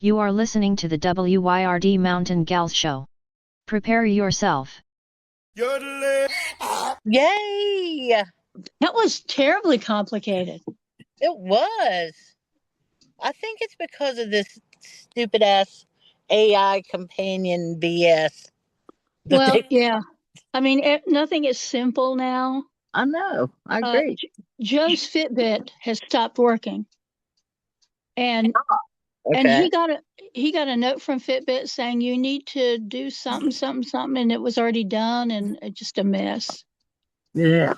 You are listening to the WYRD Mountain Gals Show. Prepare yourself. Yay! That was terribly complicated. It was. I think it's because of this stupid ass AI companion BS. Well, yeah. I mean, nothing is simple now. I know. I agree. Joe's Fitbit has stopped working, and Okay. he got a note from Fitbit saying you need to do something, and it was already done, and it's just a mess. Yeah.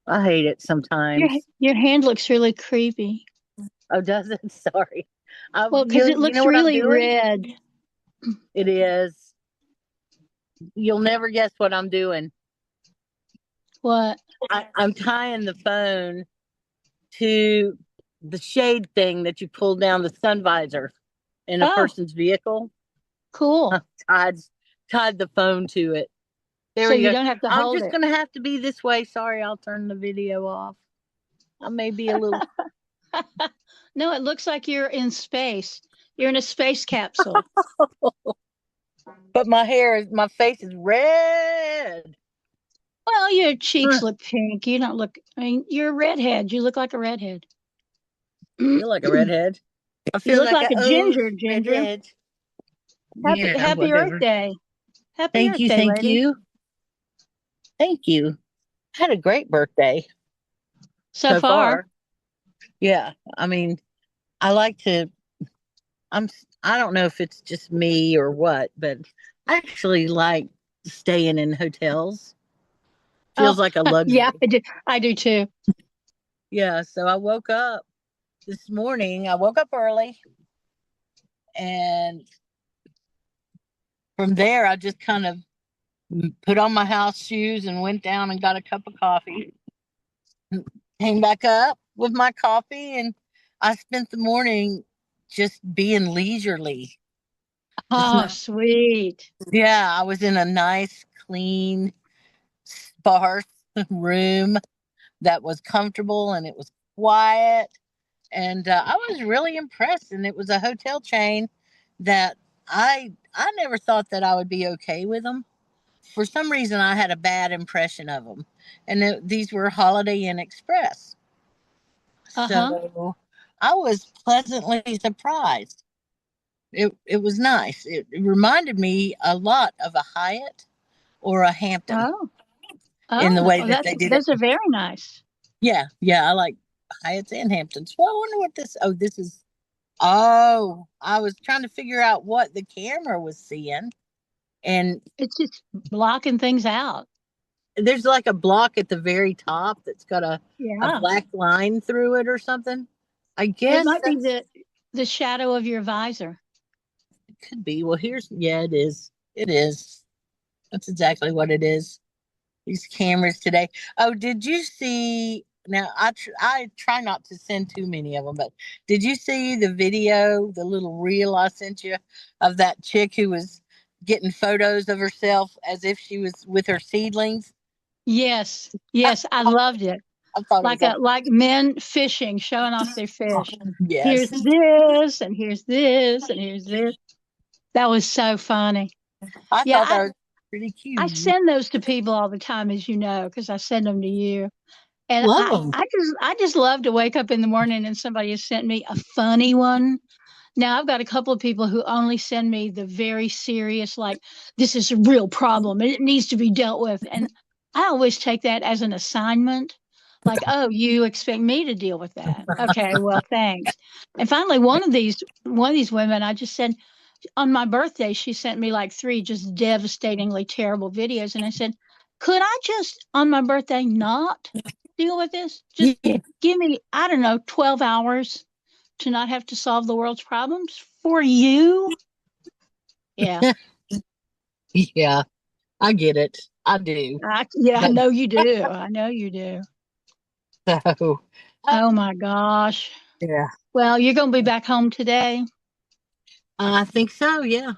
I hate it sometimes. Your hand looks really creepy. Oh, does it? Sorry. Well, because it looks really red. It is. You'll never guess what I'm doing. What? I'm tying the phone to the shade thing that you pull down the sun visor in a person's vehicle. Cool. Tied the phone to it. There so we you go. don't have to hold it. I'm just going to have to be this way. Sorry, I'll turn the video off. I may be a little... No, it looks like you're in space. You're in a space capsule. But my face is red. Well, your cheeks look pink. You don't look, I mean, you're a redhead. You look like a redhead. You like a redhead? I feel you look like a ginger. Redhead. Happy Earth Day. Happy Earth Day, thank lady. you. Thank you. I had a great birthday. So far. Yeah. I mean, I like to, I don't know if it's just me or what, but I actually like staying in hotels. Feels like a luxury. Yeah, I do too. Yeah. So I woke up this morning. I woke up early, and from there, I just kind of put on my house shoes and went down and got a cup of coffee. Came back up with my coffee, and I spent the morning just being leisurely. Oh, sweet. Yeah, I was in a nice, clean, sparse room that was comfortable, and it was quiet. And I was really impressed. And it was a hotel chain that I never thought that I would be okay with them. For some reason, I had a bad impression of them. And these were Holiday Inn Express. So I was pleasantly surprised. It was nice. It reminded me a lot of a Hyatt or a Hampton in the way that they did it. Those are very nice. Yeah, I like Hyatts and Hamptons. Well, I wonder what this is. Oh, I was trying to figure out what the camera was seeing. And it's just blocking things out. There's like a block at the very top that's got a black line through it or something. I guess it might be the shadow of your visor. It could be. Well, it is. It is. That's exactly what it is. These cameras today. Oh, did you see? Now, I try not to send too many of them, but did you see the video, the little reel I sent you of that chick who was getting photos of herself as if she was with her seedlings? Yes, I loved it. I thought like men fishing, showing off their fish. Yes. Here's this, and here's this, and here's this. That was so funny. I thought that was pretty cute. I send those to people all the time, as you know, because I send them to you. And I just love to wake up in the morning and somebody has sent me a funny one. Now I've got a couple of people who only send me the very serious, like, this is a real problem and it needs to be dealt with. And I always take that as an assignment. Like, oh, you expect me to deal with that? Okay, well, thanks. And finally, one of these women, I just said, on my birthday, she sent me like 3 just devastatingly terrible videos. And I said, could I just, on my birthday, not deal with this? Just give me, I don't know, 12 hours to not have to solve the world's problems for you. Yeah. Yeah, I get it. I do. I know you do. I know you do. So, oh my gosh. Yeah. Well, you're going to be back home today? I think so, yeah.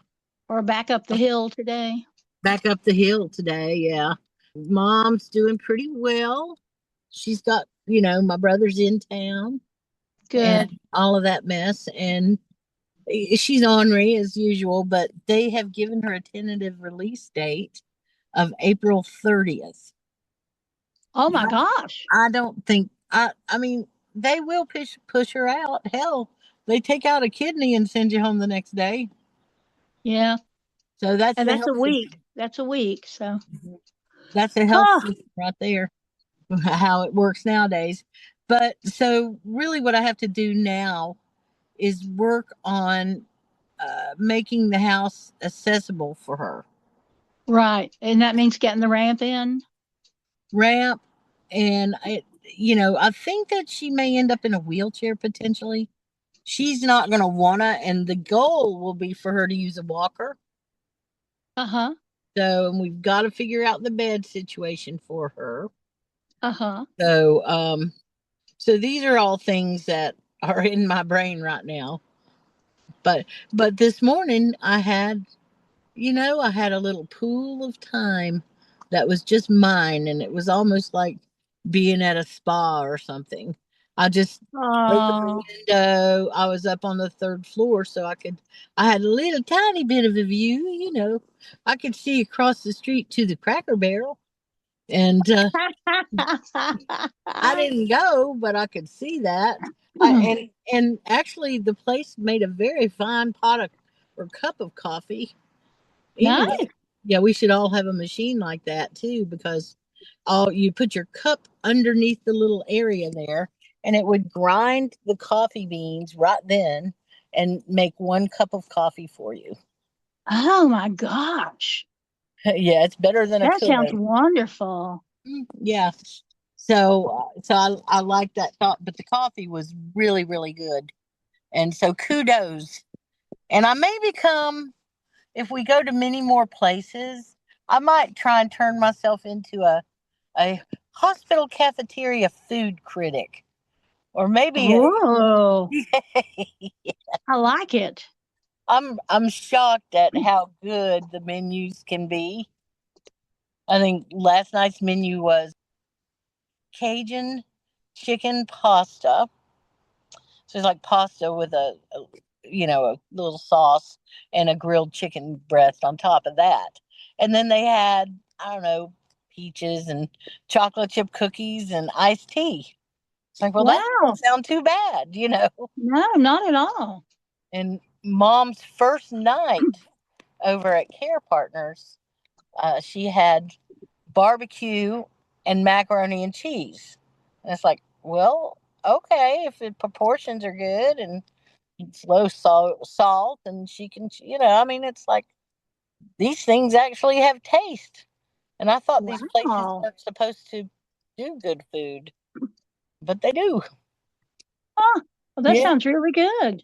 Or back up the hill today? Back up the hill today, yeah. Mom's doing pretty well. She's got, my brother's in town. Good. And all of that mess. And She's ornery as usual, but they have given her a tentative release date of April 30th. Oh my gosh. I don't think I mean they will push her out. Hell, they take out a kidney and send you home the next day. Yeah. So that's And the that's a health week. system. That's a week. So, That's the health huh. system right there. How it works nowadays. But so really what I have to do now is work on making the house accessible for her. Right. And that means getting the ramp in. Ramp and I think that she may end up in a wheelchair potentially. She's not going to wanna, and the goal will be for her to use a walker. Uh-huh. So, and we've got to figure out the bed situation for her. Uh-huh. So, so these are all things that are in my brain right now. But this morning I had a little pool of time that was just mine, and it was almost like being at a spa or something. I just opened the Oh, window. I was up on the third floor, so I had a little tiny bit of a view. I could see across the street to the Cracker Barrel, and I didn't go, but I could see that. And actually, the place made a very fine pot of or cup of coffee. nice. Anyway, yeah, we should all have a machine like that too, because all you put your cup underneath the little area there, and it would grind the coffee beans right then and make 1 cup of coffee for you. Oh my gosh. Yeah, it's better than a That sounds Keurig. wonderful. Yeah. So I like that thought, but the coffee was really, really good. And so kudos. And I may become, if we go to many more places, I might try and turn myself into a hospital cafeteria food critic. Or maybe Oh, I like it. I'm shocked at how good the menus can be. I think last night's menu was Cajun chicken pasta. So it's like pasta with a little sauce and a grilled chicken breast on top of that. And then they had, I don't know, peaches and chocolate chip cookies and iced tea. It's like, well, that doesn't Wow. sound too bad. No, not at all. And mom's first night over at Care Partners, she had barbecue and macaroni and cheese. And it's like, well, okay, if the proportions are good and it's low salt, and she can, I mean, it's like these things actually have taste. And I thought these places Wow. weren't supposed to do good food, but they do. Huh. Well, that Yeah. sounds really good.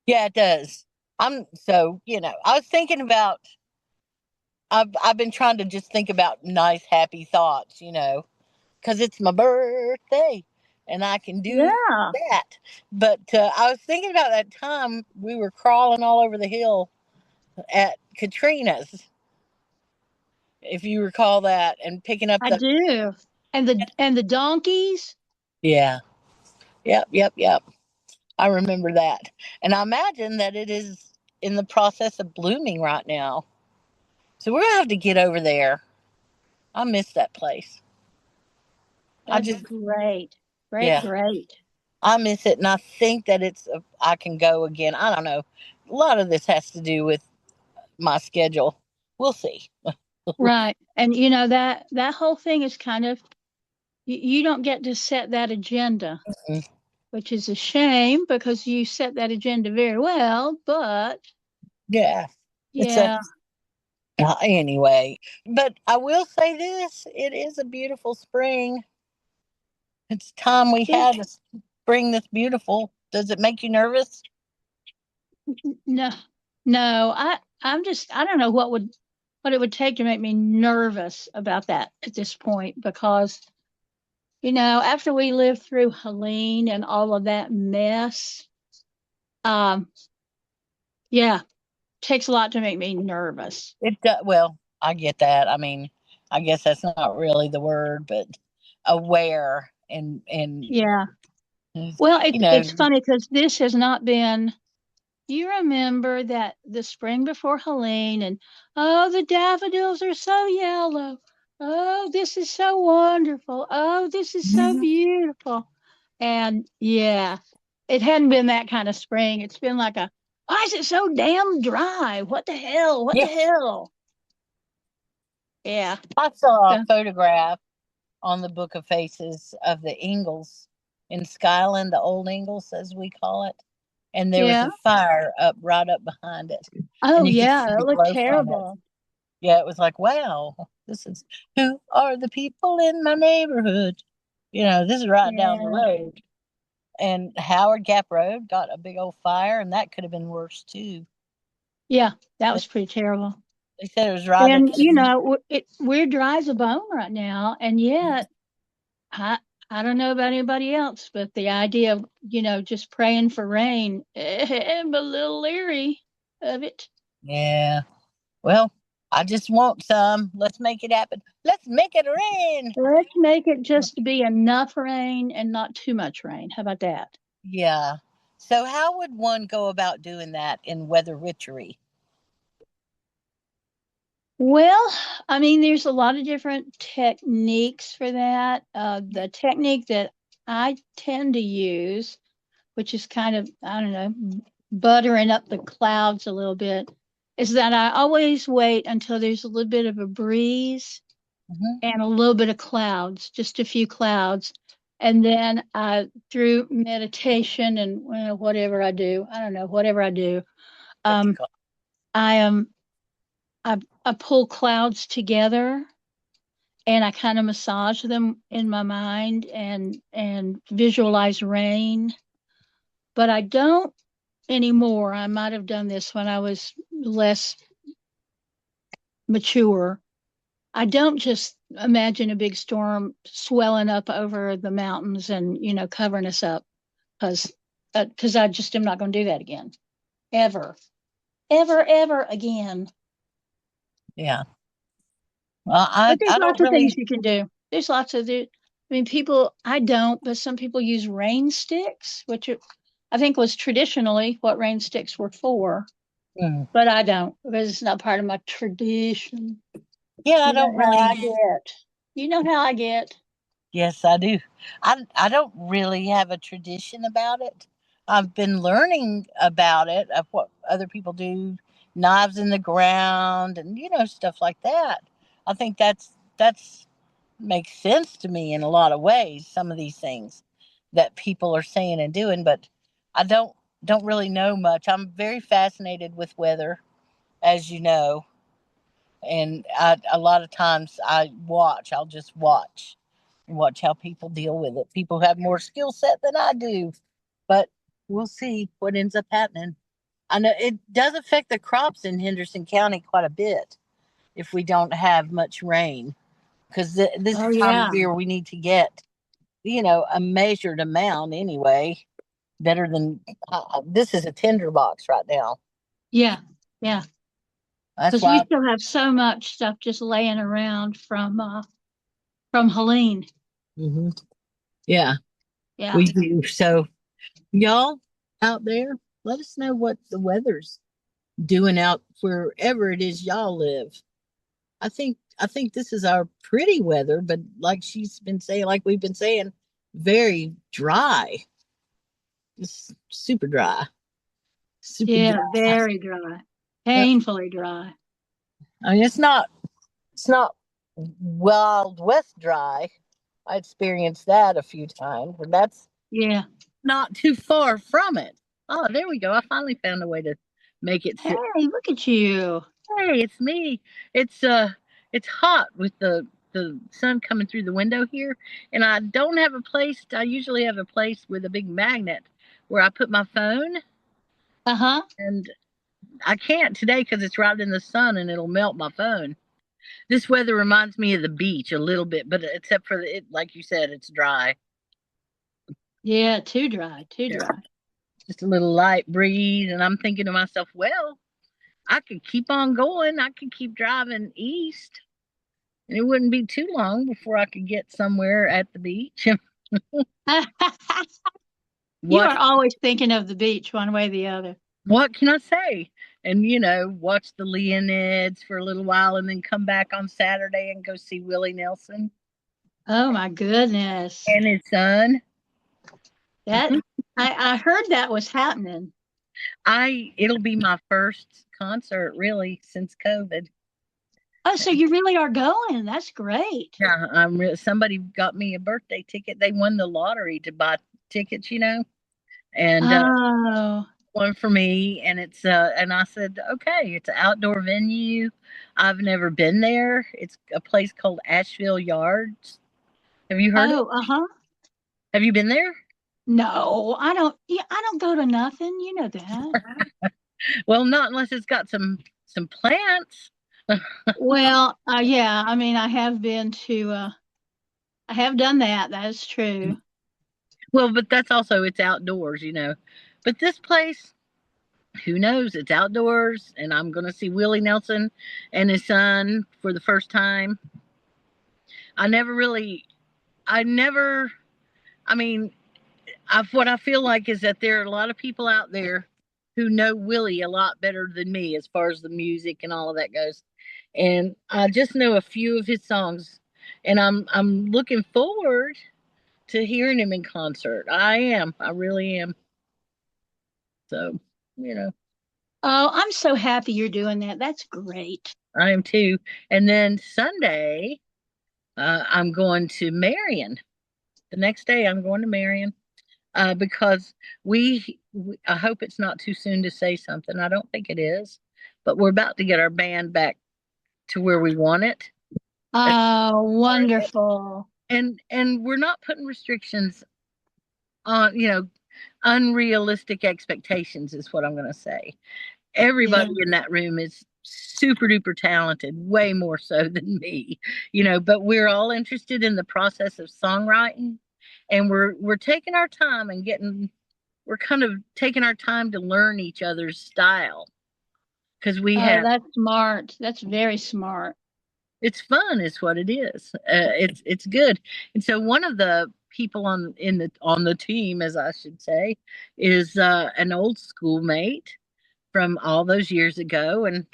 Yeah, it does. I was thinking about, I've been trying to just think about nice, happy thoughts, because it's my birthday and I can do Yeah, that. But I was thinking about that time we were crawling all over the hill at Katrina's, if you recall that, and picking up I the. do. And the donkeys. Yeah, yep, yep, yep. I remember that. And I imagine that it is in the process of blooming right now. So we're going to have to get over there. I miss that place. I That'd be just, great. Great, yeah, great. I miss it. And I think that I can go again. I don't know. A lot of this has to do with my schedule. We'll see. Right. And that whole thing is kind of you don't get to set that agenda, Mm, which is a shame because you set that agenda very well, but yeah. It's a, yeah. anyway. But I will say this, it is a beautiful spring. It's time we It, had a spring this beautiful. Does it make you nervous? no. No, I don't know what it would take to make me nervous about that at this point because after we lived through Helene and all of that mess, um, yeah, takes a lot to make me nervous. It does. Well, I get that. I mean, I guess that's not really the word, but aware and Yeah. you Well, know, it's funny because this has not been you remember that the spring before Helene, and oh, the daffodils are so yellow. Oh, this is so wonderful. Oh, this is so beautiful. And yeah, it hadn't been that kind of spring. It's been like a, why is it so damn dry? What the hell? What the Yeah. hell? Yeah. I saw a So, photograph on the Book of Faces of the Ingalls in Skyland, the old Ingalls, as we call it. And there was yeah. a fire up right up behind it. Oh, And you could yeah. see It the looked glow from it. terrible. Yeah, it was like, wow, this is who are the people in my neighborhood? This is right down the Yeah. road. And Howard Gap Road got a big old fire, and that could have been worse too. Yeah. That But was pretty terrible. they said it was right at And, the you know, we're dry as a bone right now. And yet, I, I don't know about anybody else, but the idea of, just praying for rain, I'm a little leery of it. Yeah. Well, I just want some. Let's make it happen. Let's make it rain. Let's make it just to be enough rain and not too much rain. How about that? Yeah. So how would one go about doing that in weather witchery? Well, I mean, there's a lot of different techniques for that. The technique that I tend to use, which is kind of, I don't know, buttering up the clouds a little bit, is that I always wait until there's a little bit of a breeze Hmm. and a little bit of clouds, just a few clouds. And then through meditation and whatever I do, I don't know, whatever I do, What you um, call I am I pull clouds together and I kind of massage them in my mind and visualize rain. But I don't anymore. I might have done this when I was less mature. I don't just imagine a big storm swelling up over the mountains and covering us up because I just am not going to do that again, ever, ever, ever again. Yeah. Well, But there's I don't lots of things really. you can do. There's lots of I mean, people. I don't, but some people use rain sticks, I think was traditionally what rain sticks were for. Mm. But I don't because it's not part of my tradition. Yeah, I You know don't how I really. get. You know how I get. Yes, I do. I don't really have a tradition about it. I've been learning about it, of what other people do, knives in the ground and stuff like that. I think that's makes sense to me in a lot of ways, some of these things that people are saying and doing, but I don't really know much. I'm very fascinated with weather, as you know, and a lot of times I'll just watch and watch how people deal with it. People have more skill set than I do, but we'll see what ends up happening. I know it does affect the crops in Henderson County quite a bit if we don't have much rain, because this Oh time yeah, of year we need to get a measured amount anyway. Better than this is a tinderbox right now. yeah, yeah. That's Because we why. still have so much stuff just laying around from Helene. Hmm. Yeah, Yeah. we do. So y'all out there, let us know what the weather's doing out wherever it is y'all live. I think this is our pretty weather, but like we've been saying, very dry. Just super dry. Super Yeah, dry. very dry. Yep. Painfully dry. I mean it's not Wild West dry. I experienced that a few times, and that's Yeah. not too far from it. Oh, there we go. I finally found a way to make it Hey, sit. look at you. Hey, it's me. It's hot with the sun coming through the window here, and I don't have a place. I usually have a place with a big magnet where I put my phone, Uh-huh. and I can't today because it's right in the sun and it'll melt my phone. This weather reminds me of the beach a little bit, but except for it, like you said, it's dry. Yeah, too dry, too Yeah. dry. Just a little light breeze, and I'm thinking to myself, well, I could keep on going. I could keep driving east, and it wouldn't be too long before I could get somewhere at the beach. You Watch. are always thinking of the beach one way or the other. what can I say? And, watch the Leonids for a little while and then come back on Saturday and go see Willie Nelson Oh my goodness. and his son. That I heard that was happening. It'll be my first concert really since COVID. Oh, so you really are going. That's great. Yeah, somebody got me a birthday ticket. They won the lottery to buy tickets, and Oh. one for me. And and I said, okay, it's an outdoor venue. I've never been there. It's a place called Asheville Yards. Have you heard of Oh, it? uh-huh. Have you been there? No, I don't. Yeah, I don't go to nothing. You know that. Well, not unless it's got some plants. Well, yeah. I mean, I have been to. I have done that. That is true. Well, but that's also it's outdoors. But this place, who knows? It's outdoors, and I'm going to see Willie Nelson and his son for the first time. I never really, I never, I mean, what I feel like is that there are a lot of people out there who know Willie a lot better than me as far as the music and all of that goes. And I just know a few of his songs, and I'm looking forward to hearing him in concert. I am. I really am. So, you know, Oh, I'm so happy you're doing that. That's great. I am too. And then Sunday, I'm going to Marion. The next day, I'm going to Marion because I hope it's not too soon to say something. I don't think it is, but we're about to get our band back to where we want it. Oh, wonderful. And we're not putting restrictions on, unrealistic expectations is what I'm going to say. Everybody in that room is super duper talented, way more so than me, but we're all interested in the process of songwriting, and we're taking our time and we're kind of taking our time to learn each other's style because we Oh, have that's smart. That's very smart. it's fun is what it is. It's good. And so one of the people on the team, as I should say, is an old schoolmate from all those years ago. And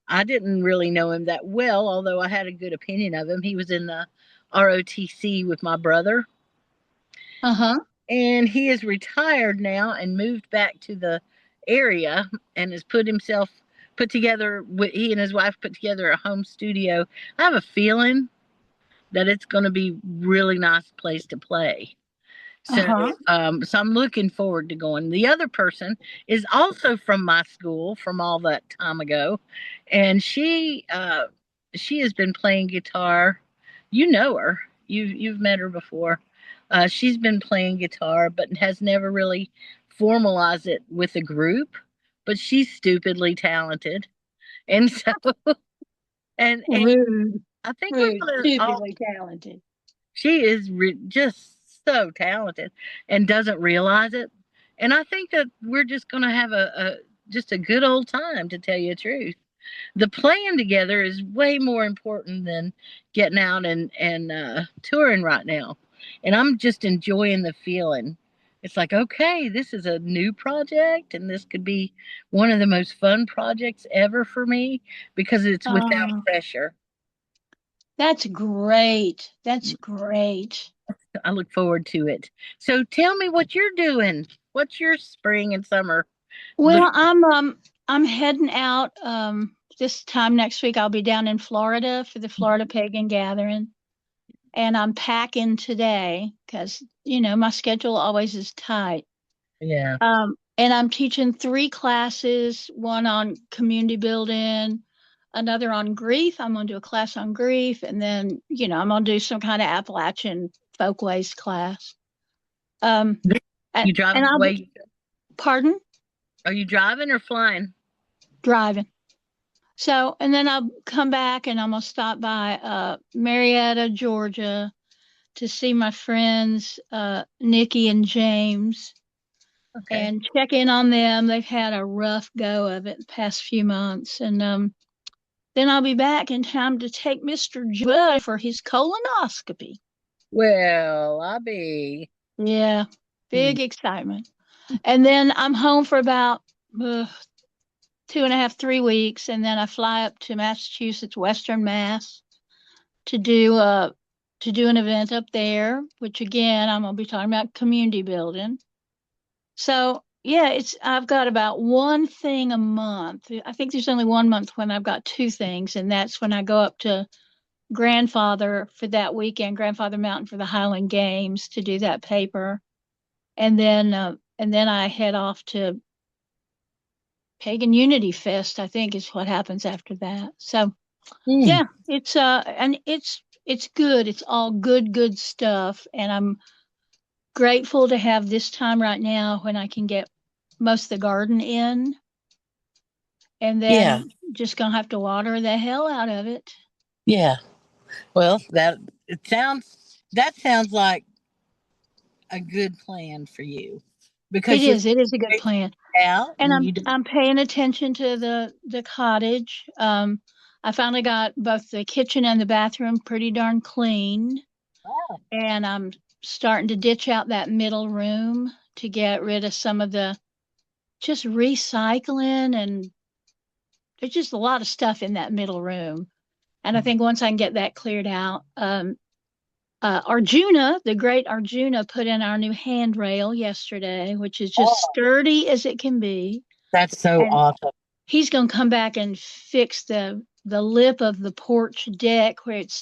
I didn't really know him that well, although I had a good opinion of him. He was in the ROTC with my brother. Uh-huh. And he is retired now and moved back to the area and has put together, he and his wife put together a home studio. I have a feeling that it's going to be really nice place to play. So, Uh-huh. so I'm looking forward to going. The other person is also from my school from all that time ago, and she has been playing guitar. You know her. You've met her before. She's been playing guitar, but has never really formalized it with a group. But she's stupidly talented, and so and Rude. I think we're Rude. gonna all Stupidly talented. She is just so talented and doesn't realize it. And I think that we're just going to have just a good old time, to tell you the truth. The playing together is way more important than getting out and touring right now. And I'm just enjoying the feeling. It's like, okay, this is a new project, and this could be one of the most fun projects ever for me because it's without Oh, pressure. that's great. That's great. I look forward to it. So tell me what you're doing. What's your spring and summer? Look, Well, I'm heading out this time next week. I'll be down in Florida for the Florida Pagan Gathering. And I'm packing today because, my schedule always is tight. yeah. And I'm teaching 3 classes, one on community building, another on grief. I'm going to do a class on grief. And then, I'm going to do some kind of Appalachian folkways class. You driving And I'll away? be, pardon? Are you driving or flying? Driving. So, and then I'll come back and I'm going to stop by Marietta, Georgia to see my friends, Nikki and James, Okay. and check in on them. They've had a rough go of it the past few months. And then I'll be back in time to take Mr. Judd for his colonoscopy. Well, I'll be. Yeah, big excitement. And then I'm home for about uh, 2.5, 3 weeks, and then I fly up to Massachusetts, Western Mass, to do an event up there. Which again, I'm gonna be talking about community building. So yeah, I've got about one thing a month. I think there's only one month when I've got two things, and that's when I go up to Grandfather for that weekend, Grandfather Mountain for the Highland Games to do that paper, and then I head off to Pagan Unity Fest. I think is what happens after that. So Mm. yeah, it's good. It's all good stuff, and I'm grateful to have this time right now when I can get most of the garden in, and Yeah. then just gonna have to water the hell out of it. Yeah. Well, that sounds like a good plan for you It because you're is. It is a good plan. out And and I'm you do. I'm paying attention to the cottage. I finally got both the kitchen and the bathroom pretty darn clean, Oh, and I'm starting to ditch out that middle room to get rid of some of the just recycling, and there's just a lot of stuff in that middle room. And I think once I can get that cleared out, Arjuna, the great Arjuna, put in our new handrail yesterday, which is just oh, sturdy as it can be. that's so And awesome. he's going to come back and fix the lip of the porch deck where it's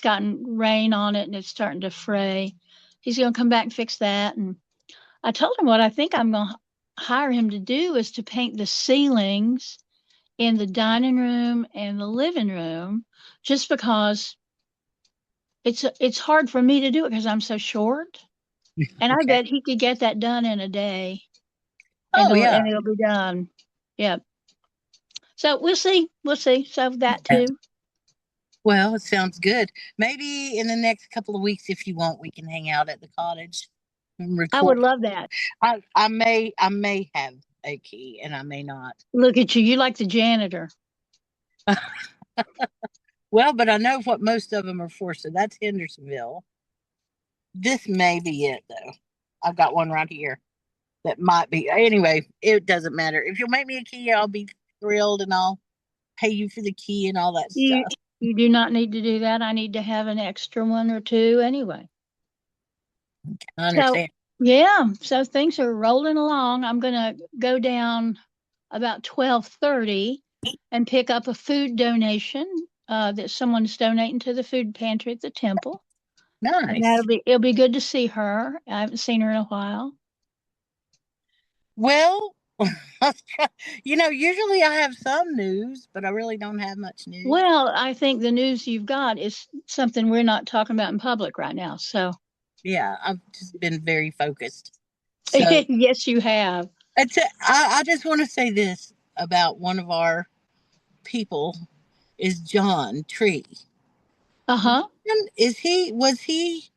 gotten rain on it and it's starting to fray. He's going to come back and fix that. And I told him what I think I'm going to hire him to do is to paint the ceilings in the dining room and the living room, just because it's hard for me to do it because I'm so short. And I Okay. bet he could get that done in a day, Oh yeah. and it'll be done. Yeah. So we'll see. We'll see. So that Yeah. too. Well, it sounds good. Maybe in the next couple of weeks, if you want, we can hang out at the cottage and I would record. love that. I may have a key and I may not. Look at you. You like the janitor. Well, but I know what most of them are for, so that's Hendersonville. This may be it though. I've got one right here that might be. Anyway, it doesn't matter. If you'll make me a key, I'll be thrilled and I'll pay you for the key and all that You stuff. you do not need to do that. I need to have an extra one or two anyway. I So understand. yeah. So things are rolling along. I'm gonna go down about 12:30 and pick up a food donation that someone's donating to the food pantry at the temple. And Nice. it'll be good to see her. I haven't seen her in a while. Well, usually I have some news, but I really don't have much news. Well, I think the news you've got is something we're not talking about in public right now. So, Yeah, I've just been very focused. So yes, you have. I just want to say this about one of our people is John Tree. Uh-huh. Was he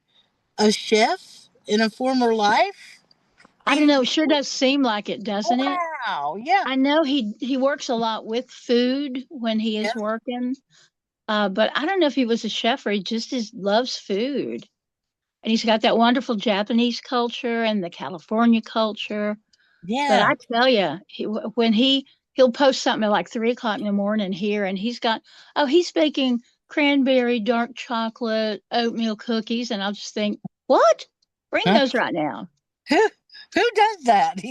a chef in a former life? Do I don't you know. It sure does seem like it, doesn't it? Wow, yeah. I know he works a lot with food when he Yeah. is working. But I don't know if he was a chef or he just loves food. And he's got that wonderful Japanese culture and the California culture. But Yeah. I tell you, he'll post something at like 3 o'clock in the morning here, and he's baking cranberry dark chocolate oatmeal cookies, and I'll just think, what? Bring Huh? those right now. Who does that?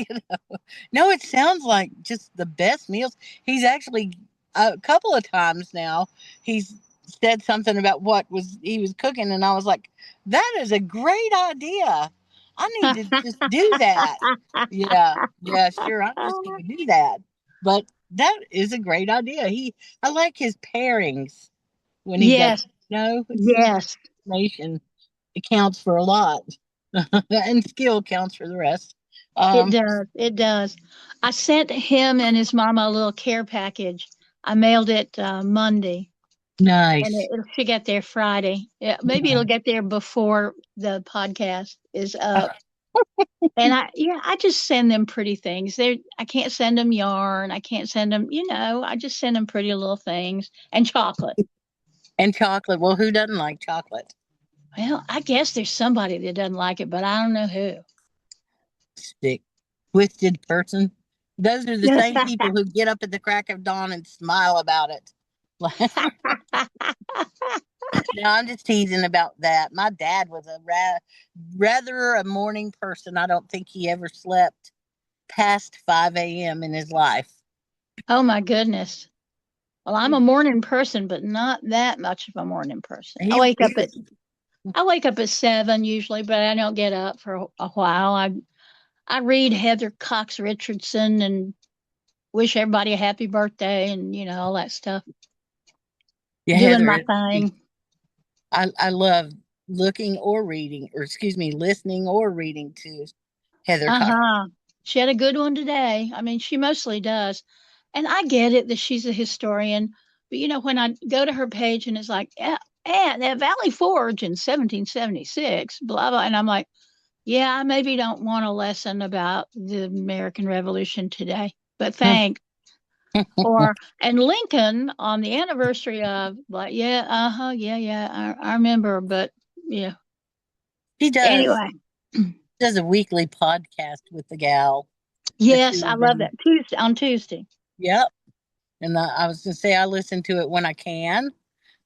No, it sounds like just the best meals. He's actually a couple of times now. He's said something about what was he was cooking, and I was like, "That is a great idea. I need to just do that." Yeah, yeah, sure. I'm just going to do that. But that is a great idea. I like his pairings when he does. Yes, It's just yes, nation. It counts for a lot, and skill counts for the rest. it Um, does. It does. I sent him and his mama a little care package. I mailed it Monday, and nice. it should get there Friday. Yeah, maybe Yeah. it'll get there before the podcast is up. And I just send them pretty things. I can't send them yarn. I can't send them, I just send them pretty little things and chocolate. And chocolate. Well, who doesn't like chocolate? Well, I guess there's somebody that doesn't like it, but I don't know who. Stick. Twisted person. Those are the same people who get up at the crack of dawn and smile about it. No, I'm just teasing about that. My dad was a rather a morning person. I don't think he ever slept past 5 a.m. in his life. Oh my goodness. Well, I'm a morning person, but not that much of a morning person. He, he I wake up at 7 usually, but I don't get up for a while. I read Heather Cox Richardson and wish everybody a happy birthday and all that stuff. Yeah, Doing Heather, my thing. I love listening or reading to Heather Cox. She had a good one today. I mean, she mostly does. And I get it that she's a historian, but when I go to her page and it's like, and at Valley Forge in 1776, blah blah, and I'm like, yeah, I maybe don't want a lesson about the American Revolution today, but thanks. And Lincoln on the anniversary of, like, yeah, I remember, but yeah. He does. Anyway, does a weekly podcast with the gal. Yes, I love that. On Tuesday. Yep. And I was going to say I listen to it when I can.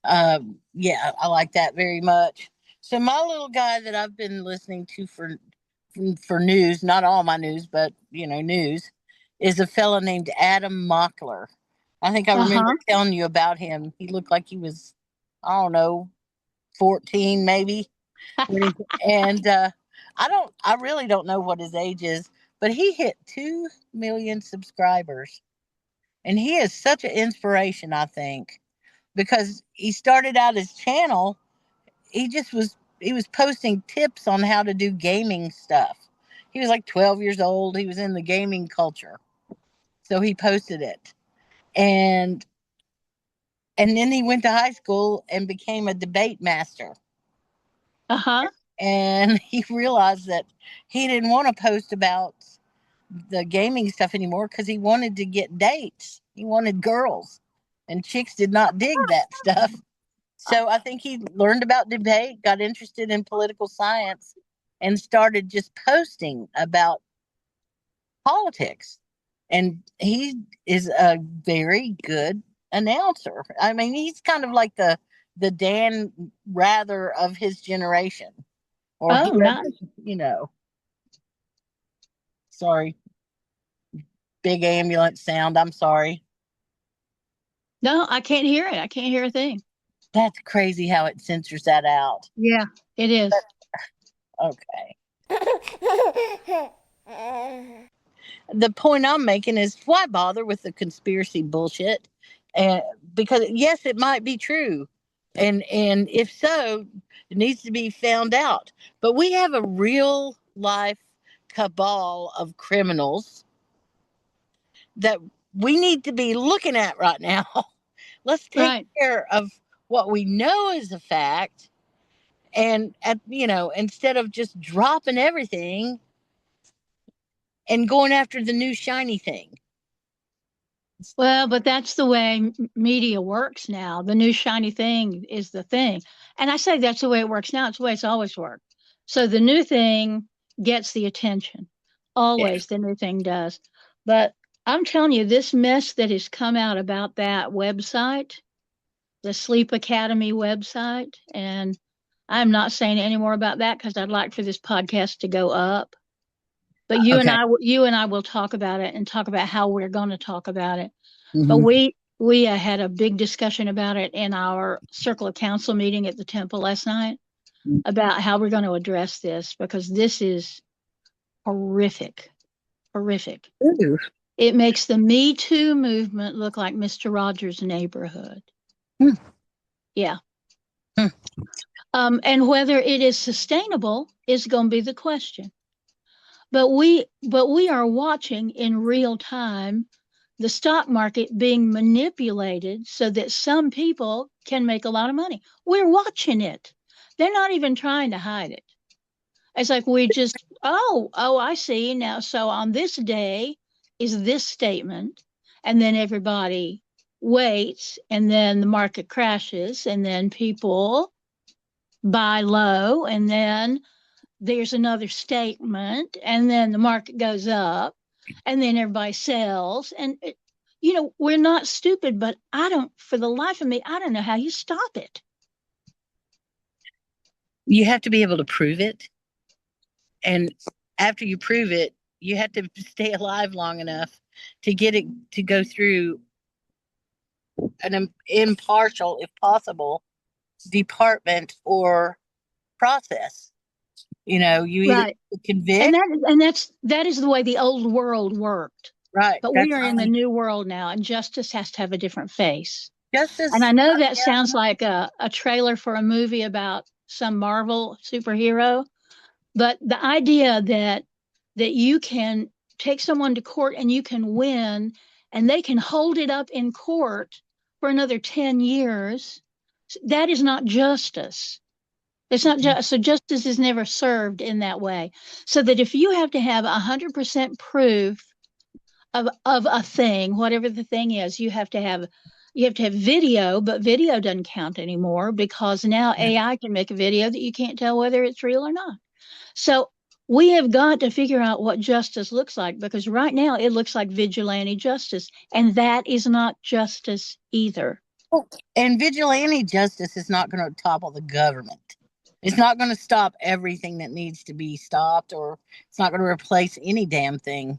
Yeah, I like that very much. So my little guy that I've been listening to for news, not all my news, but news, is a fella named Adam Mockler. I think I remember telling you about him. He looked like he was, I don't know, 14 maybe. And I really don't know what his age is, but he hit 2 million subscribers. And he is such an inspiration, I think, because he started out his channel. He was posting tips on how to do gaming stuff. He was like 12 years old. He was in the gaming culture. So he posted it. And then he went to high school and became a debate master. And he realized that he didn't want to post about the gaming stuff anymore because he wanted to get dates. He wanted girls, and chicks did not dig that stuff. So I think he learned about debate, got interested in political science, and started just posting about politics. And he is a very good announcer. I mean, he's kind of like the Dan Rather of his generation. Or nice. Sorry. Big ambulance sound. I'm sorry. No, I can't hear it. I can't hear a thing. That's crazy how it censors that out. Yeah, it is. Okay. The point I'm making is why bother with the conspiracy bullshit? Because yes, it might be true. And if so, it needs to be found out. But we have a real life cabal of criminals that we need to be looking at right now. Let's take care of what we know is a fact, and instead of just dropping everything and going after the new shiny thing. Well, but that's the way media works now. The new shiny thing is the thing. And I say that's the way it works now. It's the way it's always worked. So the new thing gets the attention. Always the new thing does. But I'm telling you, this mess that has come out about that website, the Sleep Academy website, and I'm not saying any more about that because I'd like for this podcast to go up. But you and I will talk about it and talk about how we're going to talk about it. Mm-hmm. But we had a big discussion about it in our Circle of Council meeting at the temple last night about how we're going to address this, because this is horrific. Ooh. It makes the Me Too movement look like Mr. Rogers' Neighborhood. Yeah. And whether it is sustainable is going to be the question. But we are watching in real time the stock market being manipulated so that some people can make a lot of money. We're watching it. They're not even trying to hide it. It's like we just, I see now. So on this day is this statement, and then everybody waits, and then the market crashes, and then people buy low, and then there's another statement, and then the market goes up. and then everybody sells. And, we're not stupid, but for the life of me, I don't know how you stop it. You have to be able to prove it. And after you prove it, you have to stay alive long enough to get it to go through an impartial, if possible, department or process. You either convict, that is the way the old world worked. Right. But we are in the new world now, and justice has to have a different face. Justice. And I know that sounds like a trailer for a movie about some Marvel superhero, but the idea that you can take someone to court and you can win, and they can hold it up in court for another 10 years, that is not justice. It's not just so justice is never served in that way. So that if you have to have 100% proof of a thing, whatever the thing is, you have to have video, but video doesn't count anymore because now AI can make a video that you can't tell whether it's real or not. So we have got to figure out what justice looks like, because right now it looks like vigilante justice, and that is not justice either. And vigilante justice is not going to topple the government. It's not going to stop everything that needs to be stopped, or it's not going to replace any damn thing.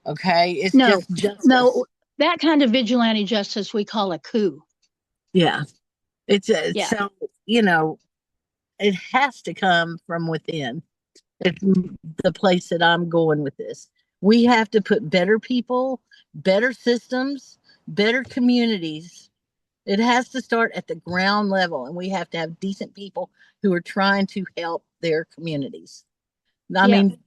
Okay? It's just justice. No, that kind of vigilante justice we call a coup. Yeah. So, it has to come from within. It's the place that I'm going with this. We have to put better people, better systems, better communities. It has to start at the ground level, and we have to have decent people who are trying to help their communities. I mean,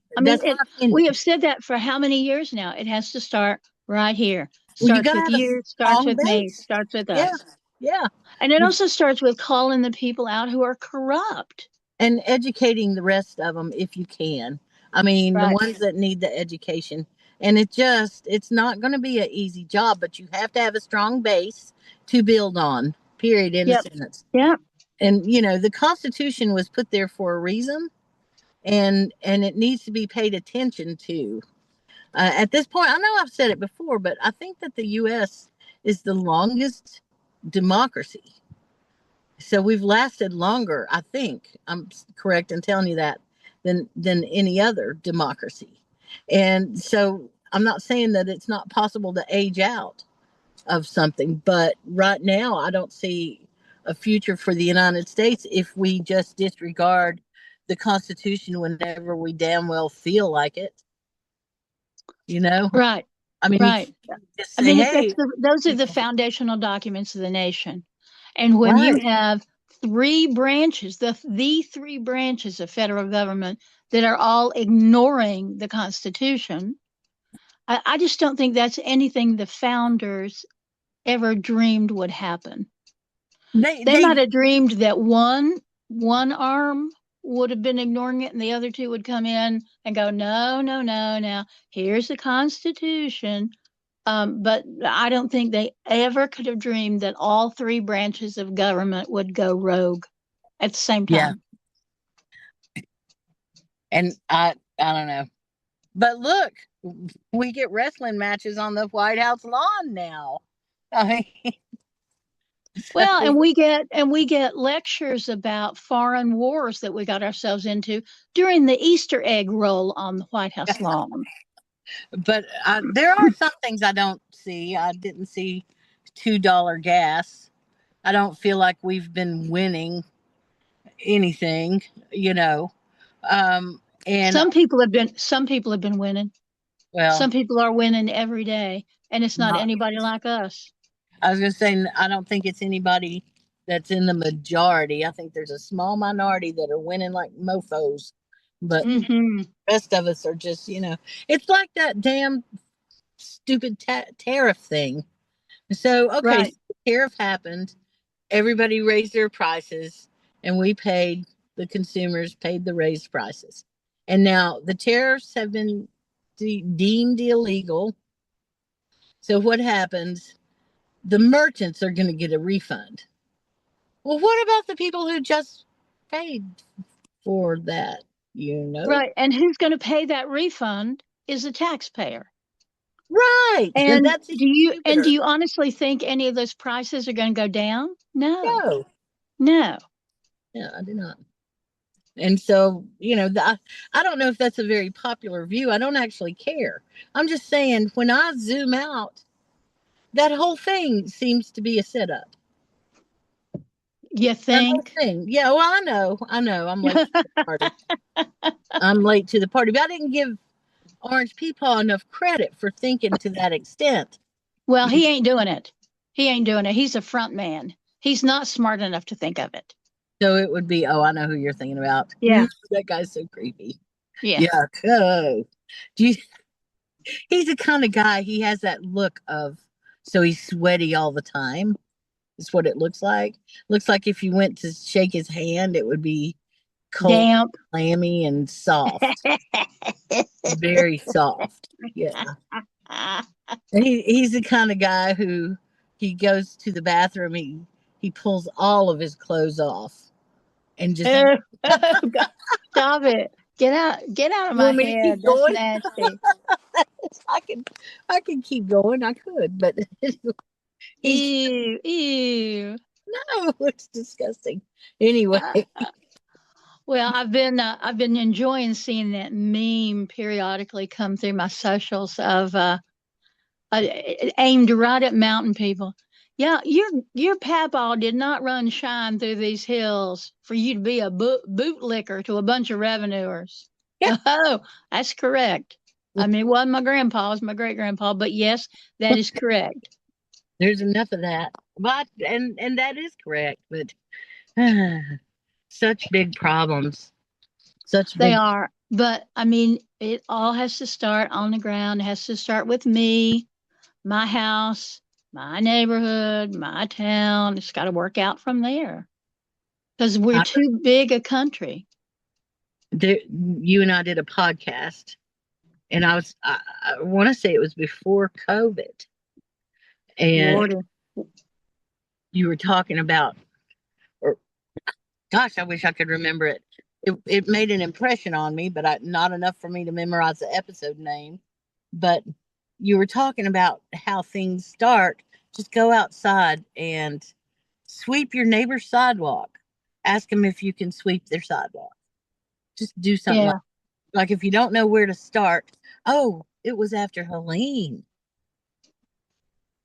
we have said that for how many years now? It has to start right here. Starts with you, starts with me, starts with us. Yeah. And it also starts with calling the people out who are corrupt. And educating the rest of them if you can. I mean, the ones that need the education. And it's not going to be an easy job, but you have to have a strong base to build on, period, in a sentence. Yeah. And, the Constitution was put there for a reason, and it needs to be paid attention to. At this point, I know I've said it before, but I think that the U.S. is the longest democracy. So we've lasted longer, I think, I'm correct in telling you that, than any other democracy. And so I'm not saying that it's not possible to age out of something, but right now I don't see a future for the United States if we just disregard the Constitution whenever we damn well feel like it. Right. I mean, right. Say, those are the foundational documents of the nation. And when you have three branches, the three branches of federal government that are all ignoring the Constitution, I just don't think that's anything the founders ever dreamed would happen. They might have dreamed that one arm would have been ignoring it and the other two would come in and go, no, now here's the Constitution. But I don't think they ever could have dreamed that all three branches of government would go rogue at the same time. Yeah. And I don't know. But look, we get wrestling matches on the White House lawn now. I mean, well, and we get lectures about foreign wars that we got ourselves into during the Easter egg roll on the White House lawn. But there are some things I don't see. I didn't see $2 gas. I don't feel like we've been winning anything, and some people have been winning. Well, some people are winning every day, and it's not anybody like us. I was going to say, I don't think it's anybody that's in the majority. I think there's a small minority that are winning like mofos. But the rest of us are just, it's like that damn stupid tariff thing. So, okay, so the tariff happened. Everybody raised their prices, and the consumers paid the raised prices. And now the tariffs have been deemed illegal. So what happens? The merchants are going to get a refund. Well, what about the people who just paid for that? Right. And who's going to pay that refund is the taxpayer. Right. And That's do you stupider. honestly think any of those prices are going to go down? No. No. No. Yeah, I do not. And so, I don't know if that's a very popular view. I don't actually care. I'm just saying, when I zoom out, that whole thing seems to be a setup. You That whole think? thing. Yeah, well, I know. I'm late to the party. I'm late to the party, but I didn't give Orange Peepaw enough credit for thinking to that extent. Well, he ain't doing it. He ain't doing it. He's a front man. He's not smart enough to think of it. So it would be, oh, I know who you're thinking about. Yeah. That guy's so creepy. Yeah. Yeah. Oh. Do you, he's the kind of guy, he has that look of, so he's sweaty all the time. Is what it looks like. Looks like if you went to shake his hand, it would be cold, Damp. clammy, and soft. Very soft. Yeah. And he's the kind of guy who he goes to the bathroom, he pulls all of his clothes off and just Oh, God, stop it. Get out of you my want me to head. keep That's going? nasty. I can keep going. I could, but he's Ew, ew. no, it's disgusting. Anyway, Well, I've been enjoying seeing that meme periodically come through my socials of aimed right at mountain people. Yeah, your papa did not run shine through these hills for you to be a bootlicker to a bunch of revenuers. yeah, Oh, that's correct. I mean, it wasn't my grandpa, it was my great grandpa, but yes, that is correct. there's enough of that. But and that is correct, but such big problems. Such They big are. But I mean, it all has to start on the ground. It has to start with me, my house, my neighborhood, my town. It's got to work out from there because we're I, too big a country. you and I did a podcast, and I want to say it was before COVID, and Lordy. you were talking about, or gosh, I wish I could remember it. It made an impression on me, but not enough for me to memorize the episode name. But you were talking about how things start. Just go outside and sweep your neighbor's sidewalk. Ask them if you can sweep their sidewalk. Just do something Yeah. like if you don't know where to start. Oh, it was after Helene.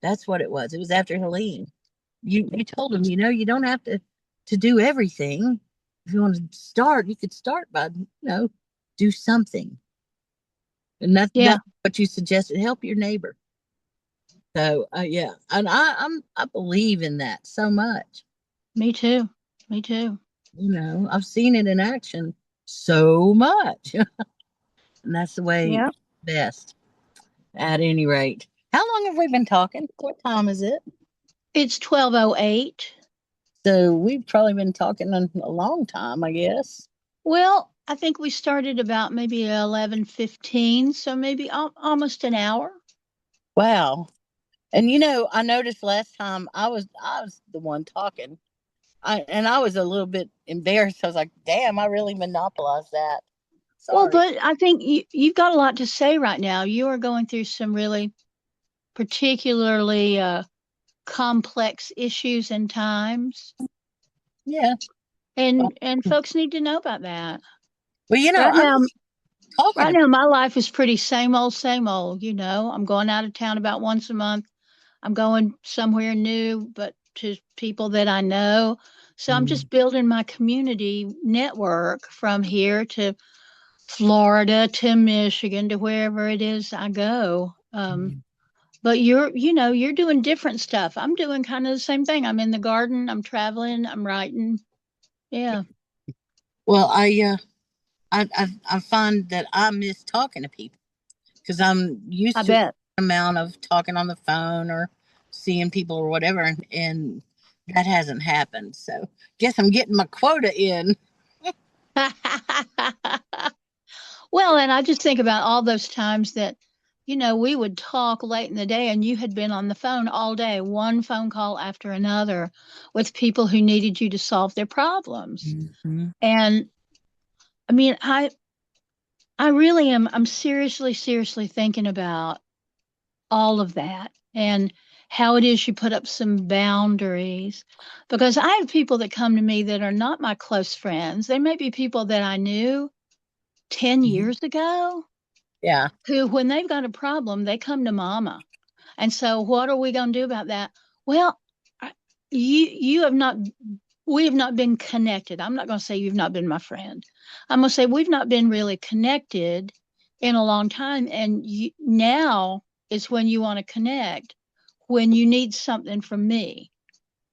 That's what it was. It was after Helene. You told them, you don't have to do everything. If you want to start, you could start by, do something. And Yeah. that's what you suggested. Help your neighbor. So yeah, and I believe in that so much. Me too. Me too. I've seen it in action so much, and that's the way Yeah. best. At any rate, how long have we been talking? What time is it? It's 12:08. So we've probably been talking a long time, I guess. Well, I think we started about maybe 11:15, so maybe almost an hour. Wow. And I noticed last time I was the one talking. I was a little bit embarrassed. I was like, "Damn, I really monopolized that." Well, Sorry. but I think you've got a lot to say right now. You are going through some really particularly complex issues and times, Yeah. and folks need to know about that. Well, Right I'm now, just talking right about. now, my life is pretty same old, same old. I'm going out of town about once a month. I'm going somewhere new, but to people that I know. So I'm Mm, just building my community network from here to Florida to Michigan to wherever it is I go. mm. But you're doing different stuff. I'm doing kind of the same thing. I'm in the garden, I'm traveling, I'm writing. Yeah, Well, I find that I miss talking to people because I'm I used to bet. the amount of talking on the phone or seeing people or whatever, and that hasn't happened. So guess I'm getting my quota in. Well, and I just think about all those times that, we would talk late in the day and you had been on the phone all day, one phone call after another with people who needed you to solve their problems. Mhm. And I mean, I really am, I'm seriously, seriously thinking about all of that and how it is you put up some boundaries. Because I have people that come to me that are not my close friends. They may be people that I knew 10 years ago. Yeah. Who, when they've got a problem, they come to mama. And so, what are we going to do about that? Well, you have not, we have not been connected. I'm not going to say you've not been my friend. I'm going to say we've not been really connected in a long time. And now is when you want to connect, when you need something from me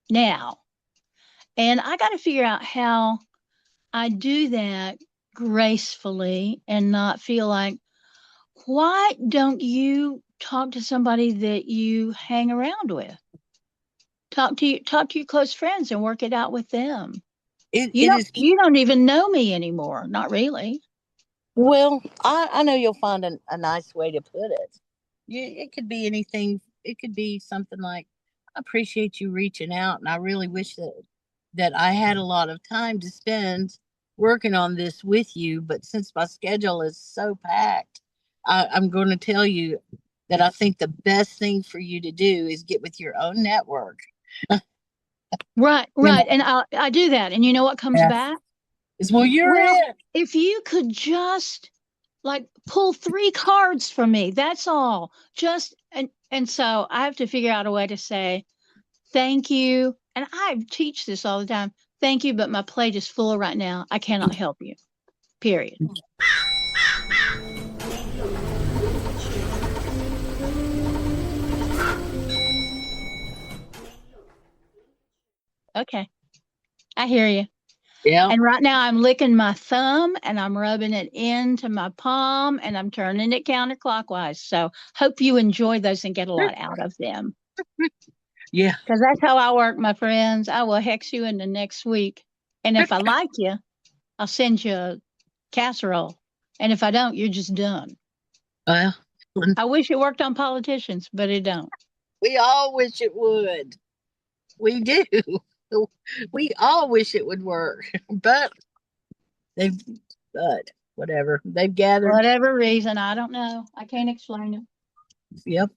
now. And I got to figure out how I do that gracefully and not feel like, why don't you talk to somebody that you hang around with? Talk to your close friends and work it out with them. It is. You don't even know me anymore. Not really. Well, I know you'll find a nice way to put it. It could be anything. It could be something like, I appreciate you reaching out, and I really wish that I had a lot of time to spend working on this with you. But since my schedule is so packed, I'm going to tell you that I think the best thing for you to do is get with your own network. Right, You right. know, And I do that. And you know what comes yeah. back? Is well, you're Well, it. if you could just like pull 3 cards for me, that's all. Just and so I have to figure out a way to say thank you. And I teach this all the time. Thank you, but my plate is full right now. I cannot help you. Period. Okay. I hear you. Yeah. And right now I'm licking my thumb and I'm rubbing it into my palm and I'm turning it counterclockwise. So hope you enjoy those and get a lot out of them. Yeah. Because that's how I work, my friends. I will hex you into next week. And if I like you, I'll send you a casserole. And if I don't, you're just done. Well, I wish it worked on politicians, but it don't. we all wish it would. We do. We all wish it would work, but they've, but whatever. They've gathered. Whatever reason, I don't know. I can't explain it.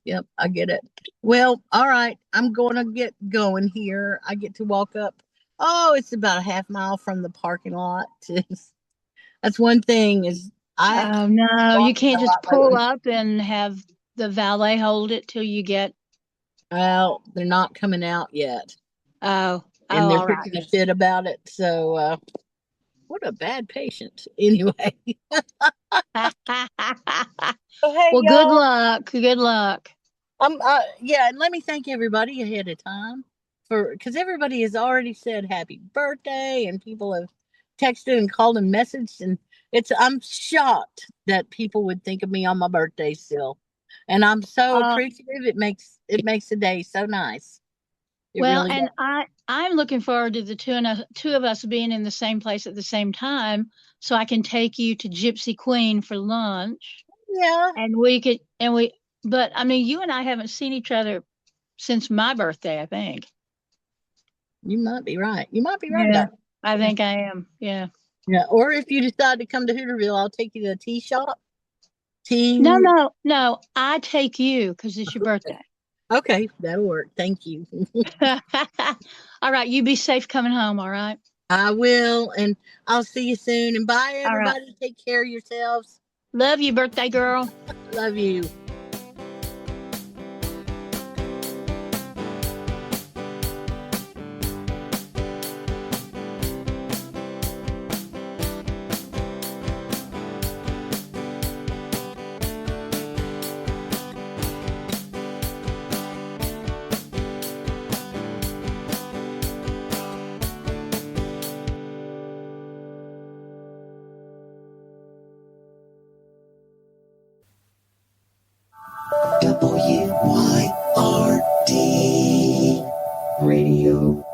Yep, I get it. Well, all right. I'm going to get going here. I get to walk up. Oh, it's about a half mile from the parking lot. That's one thing is I Oh no, you walking can't a just lot pull lately. up and have the valet hold it till you get. Well, they're not coming out yet, Oh, and they're all right. picking a fit about it. So, what a bad patient. Anyway. Oh, hey, Well, good y'all. luck. Good luck. Yeah, and let me thank everybody ahead of time for because everybody has already said happy birthday, and people have texted and called and messaged, and I'm shocked that people would think of me on my birthday still, and I'm so Uh, appreciative. It makes the day so nice. It well, really and does. I'm looking forward to the two of us being in the same place at the same time, so I can take you to Gypsy Queen for lunch, Yeah, and we could and we. But I mean, you and I haven't seen each other since my birthday, I think. you might be right. You might be right Yeah, about it. I Yeah, think I am. Yeah. yeah. Or if you decide to come to Hooterville, I'll take you to a tea shop. No, Tea. no, no. I take you because it's your birthday. Okay, that'll work. Thank you. All right, you be safe coming home, all right? I will, and I'll see you soon. And bye, All right. everybody. Take care of yourselves. Love you, birthday girl. Love you. WYRD Radio.